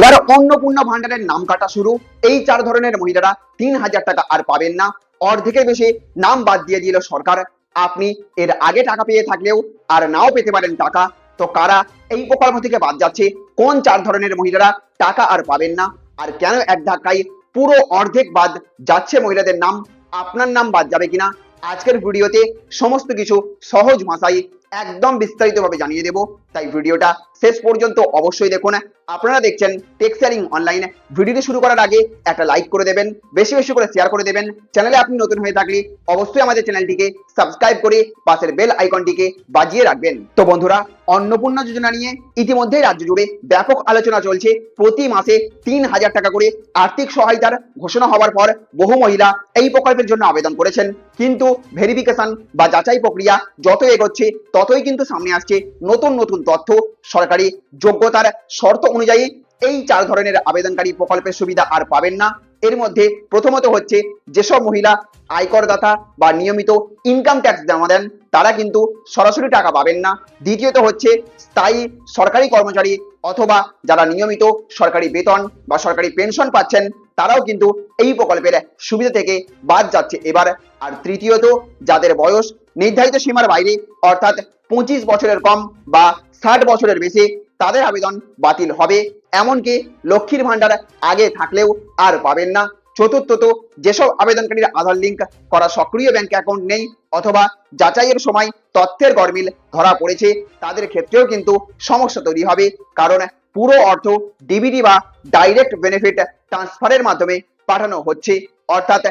এবার অন্নপূর্ণা ভান্ডারের নাম কাটা শুরু। এই 4 ধরনের মহিলারা 3000 টাকা আর পাবেন না। অর্ধেকের বেশি নাম বাদ দিয়ে দিল সরকার। আপনি এর আগে টাকা পেয়ে থাকলেও আর নাও পেতে পারেন টাকা। তো কারা এই প্রকল্প থেকে বাদ যাচ্ছে, কোন 4 ধরনের মহিলারা টাকা আর পাবেন না, আর কেন এক ধাক্কায় পুরো অর্ধেক বাদ যাচ্ছে মহিলাদের নাম, আপনার নাম বাদ যাবে কিনা, আজকের ভিডিওতে সমস্ত কিছু সহজ ভাষায় একদম বিস্তারিতভাবে জানিয়ে দেব। তাই ভিডিওটা শেষ পর্যন্ত অবশ্যই দেখুন। আপনারা দেখছেন টেক শেয়ারিং অনলাইন। ভিডিওটি শুরু করার আগে একটা লাইক করে দেবেন, বেশি বেশি করে শেয়ার করে দেবেন। চ্যানেলে আপনি নতুন হয়ে থাকলে অবশ্যই আমাদের চ্যানেলটিকে সাবস্ক্রাইব করে পাশের বেল আইকনটিকে বাজিয়ে রাখবেন। তো বন্ধুরা, অন্নপূর্ণা যোজনা নিয়ে ইতিমধ্যেই রাজ্য জুড়ে ব্যাপক আলোচনা চলছে। প্রতি মাসে 3000 টাকা করে আর্থিক সহায়তার ঘোষণা হওয়ার পর বহু মহিলা এই প্রকল্পের জন্য আবেদন করেছেন, কিন্তু ভেরিফিকেশন বা যাচাই প্রক্রিয়া যত এগোচ্ছে ততই কিন্তু সামনে আসছে নতুন নতুন তথ্য। সরকারি যোগ্যতার শর্ত অনুযায়ী এই 4 ধরনের আবেদনকারী প্রকল্পের সুবিধা আর পাবেন না। এর মধ্যে প্রথমত হচ্ছে, যেসব মহিলা আয়করদাতা বা নিয়মিত ইনকাম ট্যাক্স জমা দেন তারা কিন্তু সরাসরি টাকা পাবেন না। দ্বিতীয়ত হচ্ছে, স্থায়ী সরকারি কর্মচারী অথবা যারা নিয়মিত সরকারি বেতন বা সরকারি পেনশন পাচ্ছেন তারাও কিন্তু এই প্রকল্পের সুবিধা থেকে বাদ যাচ্ছে এবার। আর তৃতীয়ত, যাদের বয়স নির্ধারিত সীমার বাইরে অর্থাৎ 25 বছরের কম বা 60 বছরের বেশি তাদের আবেদন বাতিল হবে। এমনকি লক্ষ্মীর ভান্ডার আগে থাকলেও আর পাবেন না। চতুর্থত, যেসব আবেদনকারীর আধার লিঙ্ক করা সক্রিয় ব্যাংক অ্যাকাউন্ট নেই অথবা যাচাইয়ের সময় তথ্যের গরমিল ধরা পড়েছে তাদের ক্ষেত্রেও কিন্তু সমস্যা তৈরি হবে, কারণ পুরো অর্থ ডিবিটি বা ডাইরেক্ট বেনিফিট ট্রান্সফারের মাধ্যমে পাঠানো হচ্ছে। অর্থাৎ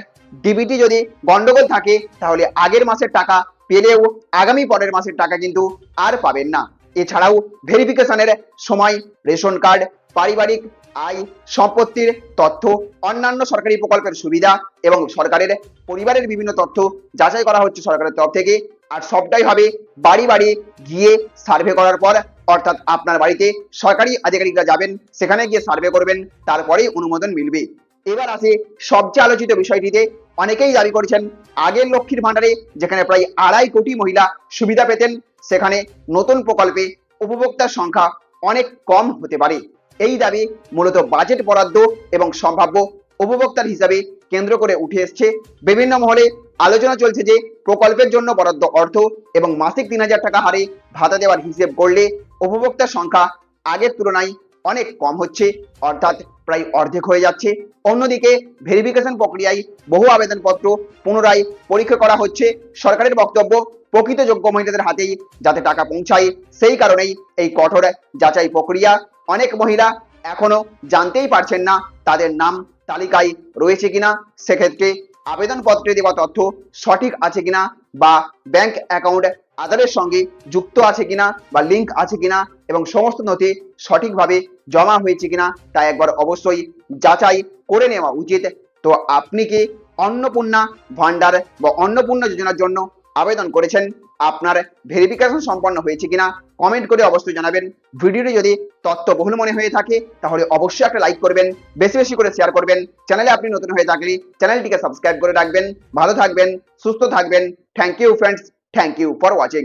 ডিবিটি যদি গন্ডগোল থাকে তাহলে আগের মাসের টাকা পেলেও আগামী পরের মাসের টাকা কিন্তু আর পাবেন না। এছাড়াও ভেরিফিকেশনের সময় রেশন কার্ড, পারিবারিক আয়, সম্পত্তির তথ্য, অন্যান্য সরকারি প্রকল্পের সুবিধা এবং সরকারের পরিবারের বিভিন্ন তথ্য যাচাই করা হচ্ছে সরকারের তরফ থেকে। আর সবটাই হবে বাড়ি বাড়ি গিয়ে সার্ভে করার পর, অর্থাৎ আপনার বাড়িতে সরকারি আধিকারিকরা যাবেন, সেখানে গিয়ে সার্ভে করবেন, তারপরেই অনুমোদন মিলবে। এবার আসে সবচেয়ে আলোচিত বিষয়টিতে। অনেকেই দাবি করছেন আগের লক্ষ্মীর ভান্ডারে যেখানে প্রায় 2.5 কোটি মহিলা সুবিধা পেতেন, সেখানে নতুন প্রকল্পে উপভোক্তার সংখ্যা অনেক কম হতে পারে। এই দাবি মূলত বাজেট বরাদ্দ এবং সম্ভাব্য উপভোক্তার হিসাবে কেন্দ্র করে উঠে এসছে। বিভিন্ন মহলে আলোচনা চলছে যে প্রকল্পের জন্য বরাদ্দ অর্থ এবং মাসিক 3000 টাকা হারে ভাতা দেওয়ার হিসেব করলে উপভোক্তার সংখ্যা আগের তুলনায় অনেক কম হচ্ছে, অর্থাৎ প্রায় অর্ধেক হয়ে যাচ্ছে। অন্যদিকে ভেরিফিকেশন প্রক্রিয়ায় বহু আবেদনপত্র পুনরায় পরীক্ষা করা হচ্ছে। সরকারের বক্তব্য, প্রকৃত যোগ্য মহিলাদের হাতেই যাতে টাকা পৌঁছায় সেই কারণেই এই কঠোর যাচাই প্রক্রিয়া। অনেক মহিলা এখনো জানতেই পারছেন না তাদের নাম তালিকায় রয়েছে কিনা, সেক্ষেত্রে আবেদনপত্রে দেওয়া তথ্য সঠিক আছে কিনা বা ব্যাংক অ্যাকাউন্ট আধারের সঙ্গে যুক্ত আছে কিনা বা লিংক আছে কিনা এবং সমস্ত নথি সঠিকভাবে জমা হয়েছে কিনা তা একবার অবশ্যই যাচাই করে নেওয়া উচিত। তো আপনি কি অন্নপূর্ণা ভান্ডার বা অন্নপূর্ণা যোজনার জন্য আবেদন করেছেন? আপনার ভেরিফিকেশন সম্পন্ন হয়েছে কিনা কমেন্ট করে অবশ্যই জানাবেন। ভিডিওটি যদি তথ্যবহুল মনে হয়ে থাকে তাহলে অবশ্যই একটা লাইক করবেন, বেশি বেশি করে শেয়ার করবেন। চ্যানেলে আপনি নতুন হয়ে থাকলে চ্যানেলটিকে সাবস্ক্রাইব করে রাখবেন। ভালো থাকবেন, সুস্থ থাকবেন। Thank you friends, thank you for watching.